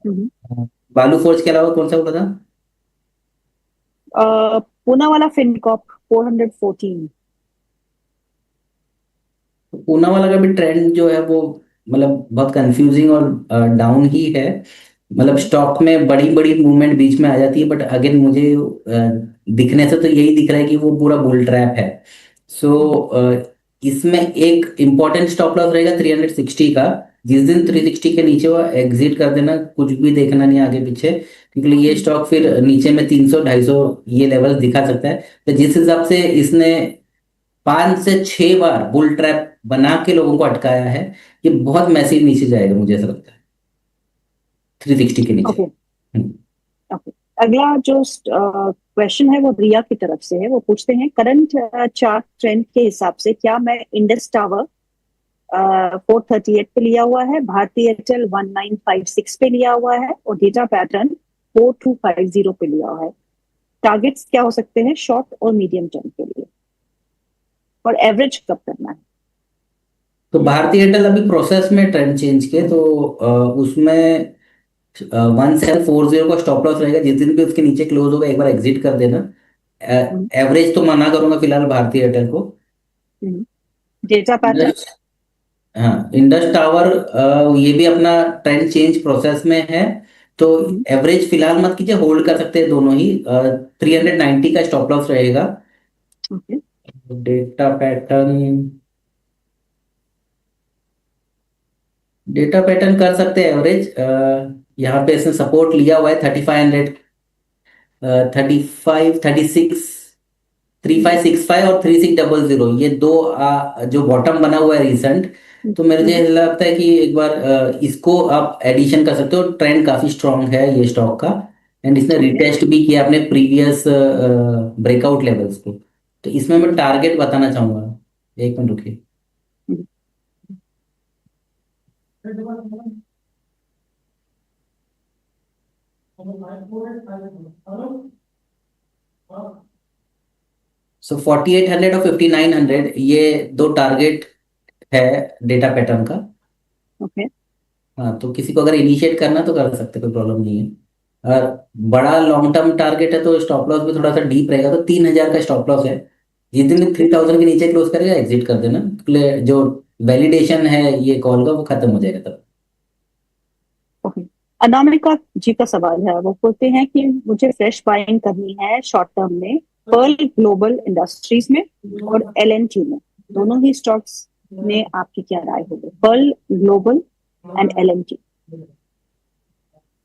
हम्म। बालू फोर्ज के अलावा कौन सा बोला था? पूना वाला फिनकॉप 414। तो पूना वाला का भी ट्रेंड जो है वो मतलब बहुत कंफ्यूजिंग और डाउन ही है। मतलब हम्म। स्टॉक में बड़ी बड़ी मूवमेंट बीच में आ जाती है, बट अगेन मुझे दिखने से तो यही दिख रहा है कि वो पूरा बुल ट्रैप है। सो हम्म। इसमें एक इम्पॉर्टेंट स्टॉप लॉस रहेगा 360 का। जिस दिन हम्म। 360 के नीचे वो एग्जिट कर देना, कुछ भी देखना नहीं आगे पीछे, क्योंकि ये हम्म। स्टॉक फिर नीचे में 300 250 ये लेवल्स दिखा सकता है। तो जिस हिसाब से इसने 5 से 6 बार बुल ट्रैप बना के लोगों को अटकाया है, ये बहुत मैसिव नीचे जाएगा मुझे ऐसा लगता है 360 के नीचे। ओके। हम्म। ओके। अगला जो क्वेश्चन है वो रिया की तरफ से है। वो पूछते हैं, करंट चार्ट ट्रेंड के हिसाब से क्या मैं इंडस टावर 438 पे लिया हुआ है, भारतीय एयरटेल 1956 पे लिया हुआ है, और डेटा पैटर्न 4250 पे लिया हुआ है? टारगेट्स क्या हो सकते हैं शॉर्ट और मीडियम टर्म के लिए, और एवरेज कब करना है? तो भारतीय एयरटेल अभी प्रोसेस में ट्रेंड चेंज के, तो उसमें 1740 का स्टॉप लॉस रहेगा। जिस दिन भी उसके नीचे क्लोज होगा एक बार एग्जिट कर देना। हम्म। एवरेज तो मना करूंगा फिलहाल भारतीय एयरटेल को। हम्म। Data pattern. इंडस हाँ, इंडस टावर ये भी अपना ट्रेंड चेंज प्रोसेस में है। तो हम्म। एवरेज फिलहाल मत कीजिए, होल्ड कर सकते हैं दोनों ही। 390 का स्टॉप लॉस रहेगा। Okay. Data pattern, data pattern कर सकते हैं एवरेज। यहाँ पे इसने सपोर्ट लिया हुआ है 3500, 3536, थ्री हम्म। फाइव सिक्स फाइव और 3600, ये दो जो बॉटम बना हुआ है रिसेंट। तो मेरे हम्म। मुझे लगता है कि एक बार इसको आप एडिशन कर सकते हो। ट्रेंड काफी स्ट्रांग है ये स्टॉक का। एंड इसने ओके। रिटेस्ट भी किया अपने प्रीवियस ब्रेकआउट लेवल्स को। तो इसमें मैं टारगेट बताना चाहूंगा, एक मिनट रुकिए। हम्म। 4800 और 5900, ये दो टारगेट है डेटा पैटर्न का। ओके। हाँ, तो किसी को अगर इनिशिएट करना तो कर सकते, कोई प्रॉब्लम नहीं है। और बड़ा लॉन्ग टर्म टारगेट है तो स्टॉप लॉस भी थोड़ा सा डीप रहेगा, तो 3000 का स्टॉप लॉस है। जिस दिन 3000 के नीचे क्लोज करेगा एग्जिट कर देना। जो वैलिडेशन है ये कॉल का वो खत्म हो जाएगा तब। ओके। अनामिका जी का सवाल है। वो बोलते हैं कि मुझे फ्रेश बाइंग करनी है शॉर्ट टर्म में, पर्ल ग्लोबल इंडस्ट्रीज में और एलएनटी में। दोनों ही स्टॉक्स में आपकी क्या राय होगी? Pearl Global and LNT.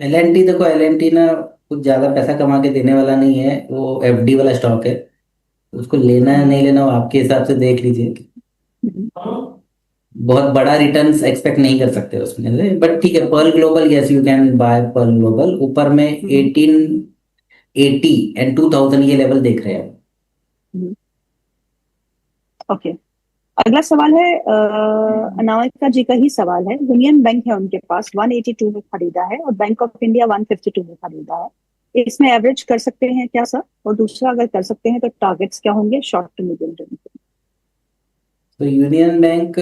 L N T, देखो एल एन टी ना कुछ ज्यादा पैसा कमा के देने वाला नहीं है, वो एफडी वाला स्टॉक है। उसको लेना है नहीं लेना वो आपके हिसाब से देख लीजिए। बहुत बड़ा रिटर्न्स एक्सपेक्ट नहीं कर सकते उसमें, बट ठीक है। Pearl Global, yes you can buy Pearl Global. ऊपर में 1880 एंड 2000 ये लेवल देख रहे हैं। ओके। अगला सवाल है, अनामिका जी का ही सवाल है। यूनियन बैंक है उनके पास, 182 में खरीदा है, और बैंक ऑफ इंडिया 152 में खरीदा है। इसमें एवरेज कर सकते हैं क्या सर? और दूसरा, अगर कर सकते हैं तो टारगेट्स क्या होंगे शॉर्ट टू मीडियम टर्म के? तो union bank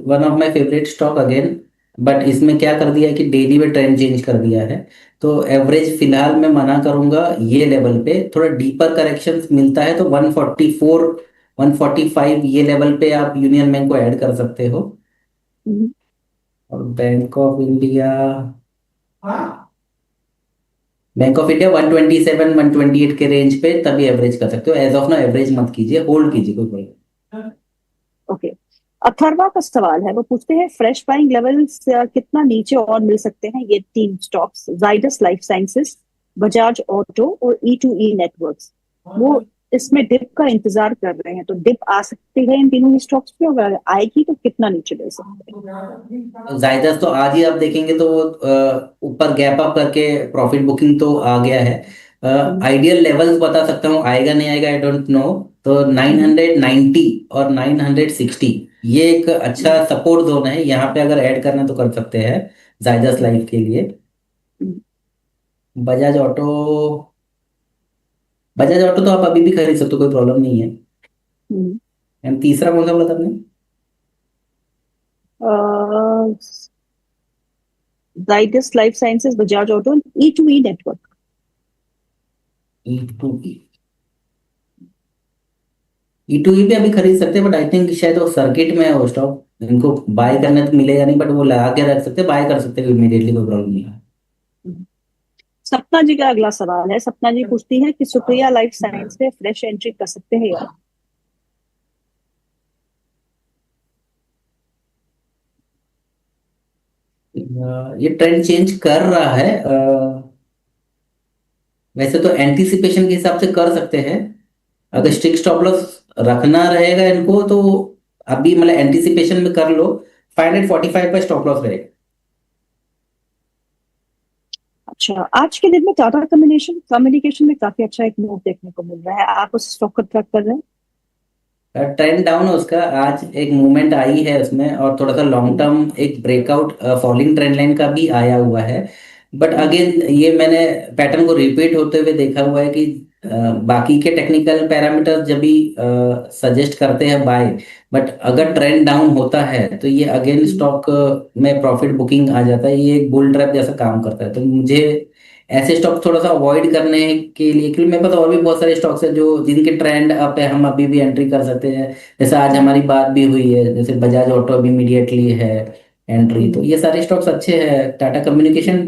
one of my favourite stock again, but इसमें क्या कर दिया है कि डेली में ट्रेंड चेंज कर दिया है। तो एवरेज फिलहाल मैं मना करूंगा ये लेवल पे। थोड़ा डीपर करेक्शन मिलता है तो 144 145 ये लेवल पे आप यूनियन बैंक को ऐड कर सकते हो। हम्म। और बैंक ऑफ इंडिया 127 128 के रेंज पे तभी एवरेज कर सकते हो। एज ऑफ ना एवरेज मत कीजिए, होल्ड कीजिए कोई प्रॉब्लम। ओके। अथर्वा का सवाल है। वो पूछते हैं, फ्रेश बाइंग लेवल्स कितना नीचे और मिल सकते हैं ये तीन stocks, Zydus life sciences, Bajaj auto और ई टू ई नेटवर्क्स? वो इसमें डिप का इंतजार कर रहे हैं, तो डिप आ सकती है इन तीनों स्टॉक्स पे, और अगर आएगी तो कितना नीचे ले सकते हैं? जायदस तो आज ही आप देखेंगे तो ऊपर गैप अप करके प्रॉफिट बुकिंग तो आ गया है। हम्म। आइडियल लेवल्स बता सकता हूँ, आएगा नहीं आएगा आई डोंट नो। तो हम्म। 990 और 960 ये एक अच्छा सपोर्ट जोन है। यहाँ पे अगर ऐड करना तो कर सकते हैं जायदस हम्म। लाइफ के लिए। हम्म। बजाज ऑटो, बजाज ऑटो तो आप अभी भी खरीद सकते हो, कोई प्रॉब्लम नहीं है। हम्म। एंड तीसरा कौन सा बोला था आपने? अ, Zydus Life Sciences, Bajaj Auto, E2E Network. E2E, E2E भी अभी खरीद सकते हैं, बट आई थिंक शायद वो सर्किट में है वो स्टॉक, इनको बाय करने तो मिलेगा नहीं, बट वो लगा के रख सकते, बाय कर सकते हैं इमीडिएटली, कोई प्रॉब्लम नहीं है। सपना जी का अगला सवाल है। सपना जी पूछती है कि सुप्रिया लाइफ साइंस में फ्रेश एंट्री कर सकते हैं या? ये ट्रेंड चेंज कर रहा है, वैसे तो एंटीसिपेशन के हिसाब से कर सकते हैं। अगर स्ट्रिक्ट स्टॉप लॉस रखना रहेगा इनको तो अभी मतलब एंटीसिपेशन में कर लो, 545 पर स्टॉप लॉस रहेगा। अच्छा, आज के दिन में टाटा कम्युनिकेशन में काफी अच्छा एक मूव देखने को मिल रहा है। आप उस स्टॉक को ट्रैक कर रहे हैं? ट्रेंड डाउन है उसका, आज एक मूवमेंट आई है उसमें, और थोड़ा सा लॉन्ग हम्म, टर्म एक ब्रेकआउट फॉलिंग ट्रेंड लाइन का भी आया हुआ है। बट हम्म, अगेन ये मैंने पैटर्न को रिपीट होते हुए देखा हुआ है कि बाकी के टेक्निकल पैरामीटर जब भी सजेस्ट करते हैं बाय, बट अगर ट्रेंड डाउन होता है तो ये अगेन हम्म, स्टॉक में प्रॉफिट बुकिंग आ जाता है, ये एक बुल ट्रैप जैसा काम करता है। तो मुझे ऐसे स्टॉक थोड़ा सा अवॉइड करने के लिए, क्योंकि मेरे पास और भी बहुत सारे स्टॉक्स हैं जो जिनके ट्रेंड अप है, हम अभी भी एंट्री कर सकते हैं। जैसे आज हमारी बात भी हुई है, जैसे बजाज ऑटो अभी इमीडिएटली है एंट्री, तो हम्म, ये सारे स्टॉक्स अच्छे हैं। टाटा कम्युनिकेशन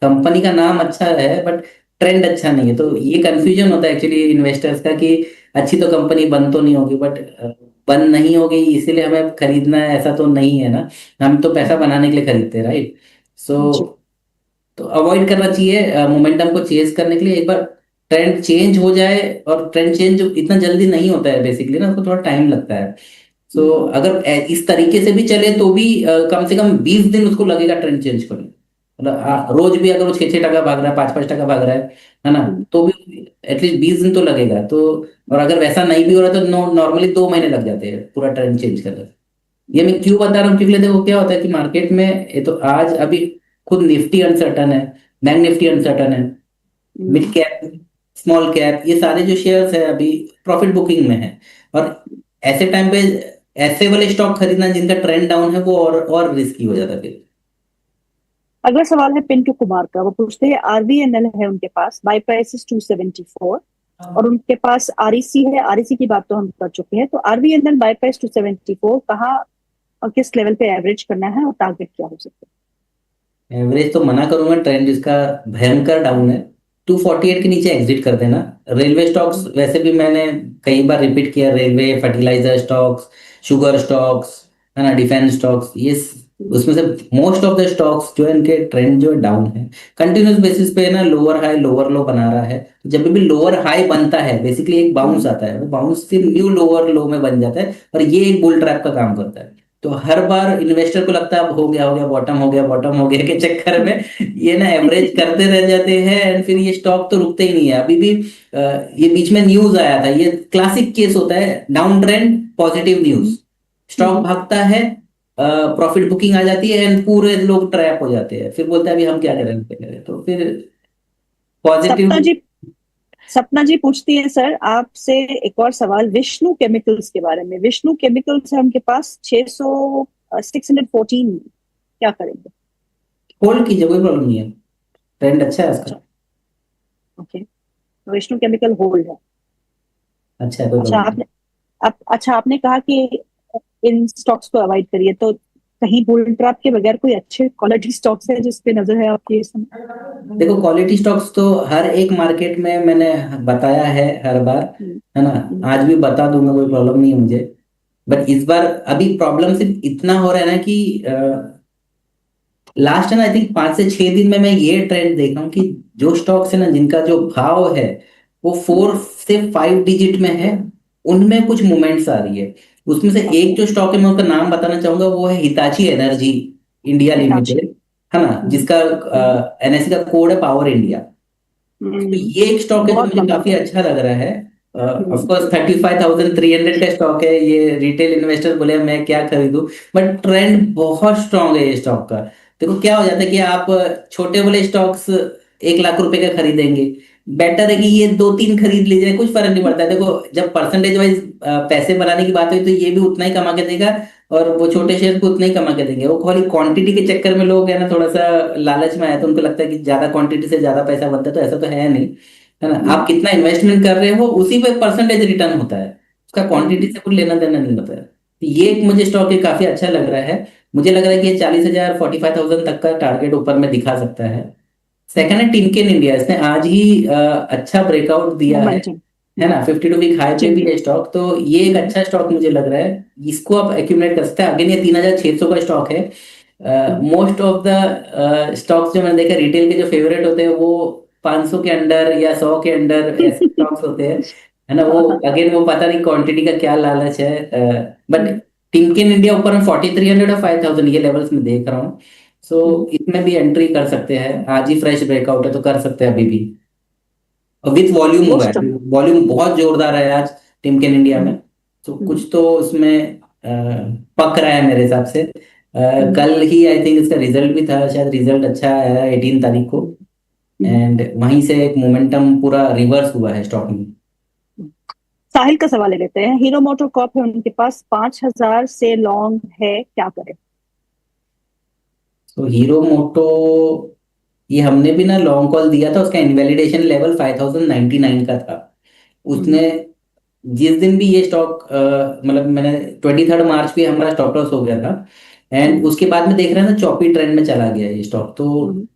कंपनी का नाम अच्छा है, बट ट्रेंड अच्छा नहीं है, तो ये कंफ्यूजन होता है एक्चुअली इन्वेस्टर्स का कि अच्छी तो कंपनी बंद तो नहीं होगी, बट बंद नहीं होगी इसीलिए हमें खरीदना है ऐसा तो नहीं है ना, हम तो पैसा बनाने के लिए खरीदते हैं, राइट। सो जी, तो अवॉइड करना चाहिए मोमेंटम को चेज करने के लिए। एक बार ट्रेंड चेंज हो जाए, और ट्रेंड चेंज इतना जल्दी नहीं होता है बेसिकली ना, उसको थोड़ा टाइम लगता है। सो अगर इस तरीके से भी चले तो भी कम से कम 20 दिन उसको लगेगा ट्रेंड चेंज करने। मतलब रोज भी अगर वो 6-6 टका भाग रहा है, 5-5 टका भाग रहा है ना, हम्म, तो भी एटलीस्ट 20 दिन तो लगेगा। तो और अगर वैसा नहीं भी हो रहा तो नॉर्मली 2 महीने लग जाते हैं पूरा ट्रेंड चेंज करने। ये मैं क्यों बता रहा हूँ, क्योंकि देखो क्या होता है कि मार्केट में ये तो आज अभी खुद निफ्टी अनसर्टन है, बैंक निफ्टी अनसर्टन है, मिड हम्म। कैप, स्मॉल कैप, ये सारे जो शेयर्स है अभी प्रॉफिट बुकिंग में है। और ऐसे टाइम पे ऐसे वाले स्टॉक खरीदना जिनका ट्रेंड डाउन है वो और रिस्की हो जाता है फिर। अगला सवाल है पिंटू कुमार का। वो पूछते हैं आरवीएनएल है उनके पास, बाय प्राइस इज 274, और उनके पास आरईसी है। आरईसी की बात तो हम कर चुके हैं। तो आरवीएनएल बाय प्राइस 274 कहाँ और किस लेवल पे एवरेज करना है और टारगेट क्या हो सकता एवरेज तो मना करूंगा, ट्रेंड इसका भयंकर डाउन है। 248 के नीचे एग्जिट कर देना। रेलवे स्टॉक्स है? वैसे भी मैंने कई बार रिपीट किया, railway, fertilizer stocks, sugar stocks, है ना, डिफेंस स्टॉक्स, उसमें से मोस्ट ऑफ द स्टॉक्स जो है इनके ट्रेंड जो है डाउन है। कंटिन्यूस बेसिस पे ना लोअर हाई लोअर लो बना रहा है। तो जब भी लोअर हाई बनता है बेसिकली एक बाउंस आता है, वो बाउंस फिर न्यू लोअर लो में बन जाता है, और ये एक बुल ट्रैप का काम करता है। तो हर बार इन्वेस्टर को लगता है अब हो गया बॉटम हो गया बॉटम हो गया के चक्कर में ये ना एवरेज करते रह जाते हैं, एंड फिर ये स्टॉक तो रुकते ही नहीं है। अभी भी ये बीच में न्यूज आया था, ये क्लासिक केस होता है, down trend positive news, stock भागता है, प्रॉफिट बुकिंग आ जाती है, एंड पूरे लोग ट्रैप हो जाते हैं, फिर बोलते हैं अभी हम क्या करें, तो फिर पॉजिटिव। सपना जी सपना जी पूछती है सर आपसे एक और सवाल विष्णु केमिकल्स के बारे में। विष्णु केमिकल्स है उनके पास 600, 614, क्या करेंगे? होल्ड कीजिए, कोई प्रॉब्लम नहीं है, ट्रेंड अच्छा है उसका। अच्छा, ओके, तो विष्णु केमिकल होल्ड है। अच्छा है, कोई अच्छा प्रॉब्लम नहीं। आपने अच्छा आपने कहा कि इन स्टॉक्स को अवॉइड करिए, तो कहीं बुल ट्रैप के बगैर कोई अच्छे क्वालिटी स्टॉक्स है जिस पे नजर है आपकी इस समय? देखो क्वालिटी स्टॉक्स तो हर एक मार्केट में मैंने बताया है हर बार, हम्म, है ना, हम्म, आज भी बता दूंगा, कोई प्रॉब्लम नहीं है मुझे। बट इस बार अभी प्रॉब्लम सिर्फ इतना हो रहा है ना कि लास्ट है ना, आई थिंक 5 से 6 दिन में मैं ये ट्रेंड देख रहा हूँ कि जो स्टॉक्स है ना जिनका जो भाव है वो 4 से 5 डिजिट में है, उनमें कुछ मूवमेंट्स आ रही है। उसमें से एक ओके, जो स्टॉक है मैं उसका नाम बताना चाहूंगा, वो है Hitachi energy India Hitachi. Limited, है ना, हम्म, जिसका हम्म, एनएससी का कोड है पावर इंडिया। तो ये एक स्टॉक है जो बहुत मुझे लंबा काफी है। अच्छा लग रहा है। ऑफ हम्म, कोर्स 35,300 का स्टॉक है, ये रिटेल इन्वेस्टर बोले मैं क्या खरीदूं, बट ट्रेंड बहुत स्ट्रांग है ये स्टॉक का। देखो क्या हो जाता है कि आप छोटे वाले स्टॉक्स 1 लाख रुपए का खरीदेंगे, बेटर है कि ये 2-3 खरीद लीजिए, कुछ फर्क नहीं पड़ता है। देखो जब परसेंटेज वाइज पैसे बनाने की बात हुई तो ये भी उतना ही कमा के देगा, और वो छोटे शेयर को उतना ही कमा के देंगे। वो खाली क्वांटिटी के चक्कर में लोग है ना, थोड़ा सा लालच में आए तो उनको लगता है कि ज्यादा क्वांटिटी से ज्यादा पैसा बनता है, तो ऐसा तो है नहीं, है ना। आप कितना इन्वेस्टमेंट कर रहे हो उसी पे परसेंटेज रिटर्न होता है, उसका क्वांटिटी से कुछ लेना देना नहीं होता है। तो ये एक मुझे स्टॉक ये काफी अच्छा लग रहा है। मुझे लग रहा है कि ये 40,000 45,000 तक का टारगेट ऊपर में दिखा सकता है। सेकंड है टिमकेन इंडिया, इसने आज ही अच्छा ब्रेकआउट दिया मोमेंटम। है ना। 52 वीक हाई पे जी। भी है स्टॉक, तो ये एक अच्छा स्टॉक मुझे लग रहा है। इसको आप एक्यूमुलेट कर सकते हैं। अगेन ये 3,600 का स्टॉक है। मोस्ट ऑफ द स्टॉक्स जो मैंने देखा रिटेल के जो फेवरेट होते हैं वो 500 के अंडर या 100 के अंडर ऐसे स्टॉक्स होते हैं, है ना। वो हाँ, हाँ। अगेन वो पता नहीं क्वांटिटी का क्या लालच है। बट टिमकेन इंडिया ऊपर में 4300 और 5000 ये लेवल्स में देख रहा हूँ। सो इसमें भी एंट्री कर सकते हैं। आज ही फ्रेश ब्रेकआउट है तो कर सकते हैं अभी भी। और विथ वॉल्यूम हुआ मोस्ट। है, वॉल्यूम बहुत जोरदार है आज टिमकेन इंडिया में। तो कुछ तो उसमें पक रहा है मेरे हिसाब से। कल ही आई थिंक इसका रिजल्ट भी था, शायद रिजल्ट अच्छा आया 18 तारीख को। एंड वहीं से एक मोमेंटम पूरा रिवर्स हुआ है स्टॉक में। साहिल का सवाल ले लेते हैं। हीरो मोटो कॉर्प है, उनके पास 5,000 से लॉन्ग है, क्या करे? तो हीरो मोटो, ये हमने भी ना लॉन्ग कॉल दिया था, उसका इनवैलिडेशन लेवल 5099 का था। उसने जिस दिन भी ये स्टॉक मतलब मैंने 23 मार्च पे हमारा स्टॉप लॉस हो गया था। एंड उसके बाद में देख रहे हैं ना चौपी ट्रेंड में चला गया ये स्टॉक। तो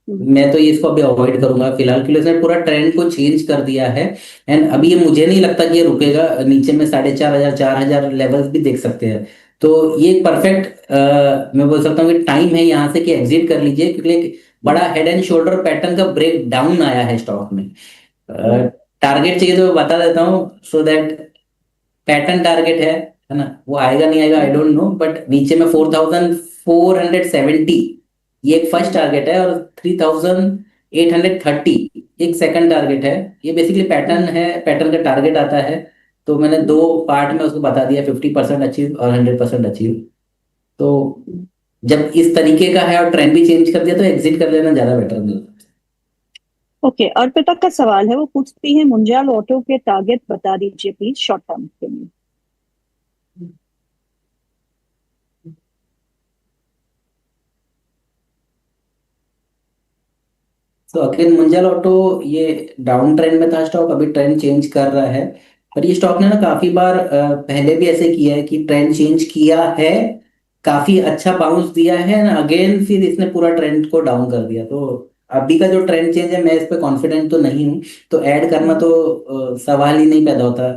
मैं तो ये इसको अभी अवॉइड करूंगा फिलहाल के लिए। इसने पूरा ट्रेंड को चेंज कर दिया है। एंड अभी ये मुझे नहीं लगता कि ये रुकेगा नीचे में। 4,500 4,000 लेवल्स भी देख सकते हैं। तो ये एक परफेक्ट मैं बोल सकता हूँ कि टाइम है यहाँ से कि एग्जिट कर लीजिए, क्योंकि एक बड़ा हेड एंड शोल्डर पैटर्न का ब्रेक डाउन आया है स्टॉक में। टारगेट चाहिए तो मैं बता देता हूँ, सो दैट पैटर्न टारगेट है ना। वो आएगा नहीं आएगा आई डोंट नो, बट नीचे में 4,470 ये एक फर्स्ट टारगेट है, और 3,830 एक सेकंड टारगेट है। ये बेसिकली पैटर्न है, पैटर्न का टारगेट आता है। तो मैंने दो पार्ट में उसको बता दिया, 50% अचीव और 100% अचीव। तो जब इस तरीके का है और ट्रेंड भी चेंज कर दिया तो एग्जिट कर लेना ज्यादा बेटर है। ओके, अर्पिता का सवाल है, वो पूछती है मुंजाल ऑटो के टारगेट बता दीजिए प्लीज शॉर्ट टर्म के लिए। तो अखिल मुंजाल ऑटो ये डाउन ट्रेंड में था स्टॉक, अभी ट्रेंड चेंज कर रहा है। पर ये स्टॉक ने ना काफी बार पहले भी ऐसे किया है कि ट्रेंड चेंज किया है, काफी अच्छा बाउंस दिया है ना, अगेन फिर इसने पूरा ट्रेंड को डाउन कर दिया। तो अभी का जो ट्रेंड चेंज है मैं इस पे कॉन्फिडेंट तो नहीं हूँ, तो ऐड करना तो सवाल ही नहीं पैदा होता।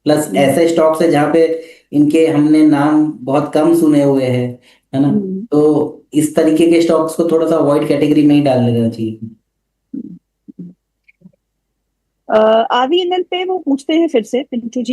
प्लस ऐसे स्टॉक्स है जहाँ पे इनके हमने नाम बहुत कम सुने हुए हैं, है ना। तो इस तरीके के स्टॉक्स को थोड़ा सा अवॉइड कैटेगरी में ही डाल लेना चाहिए। आरवीएनएल पे वो पूछते हैं फिर से पिंटू जी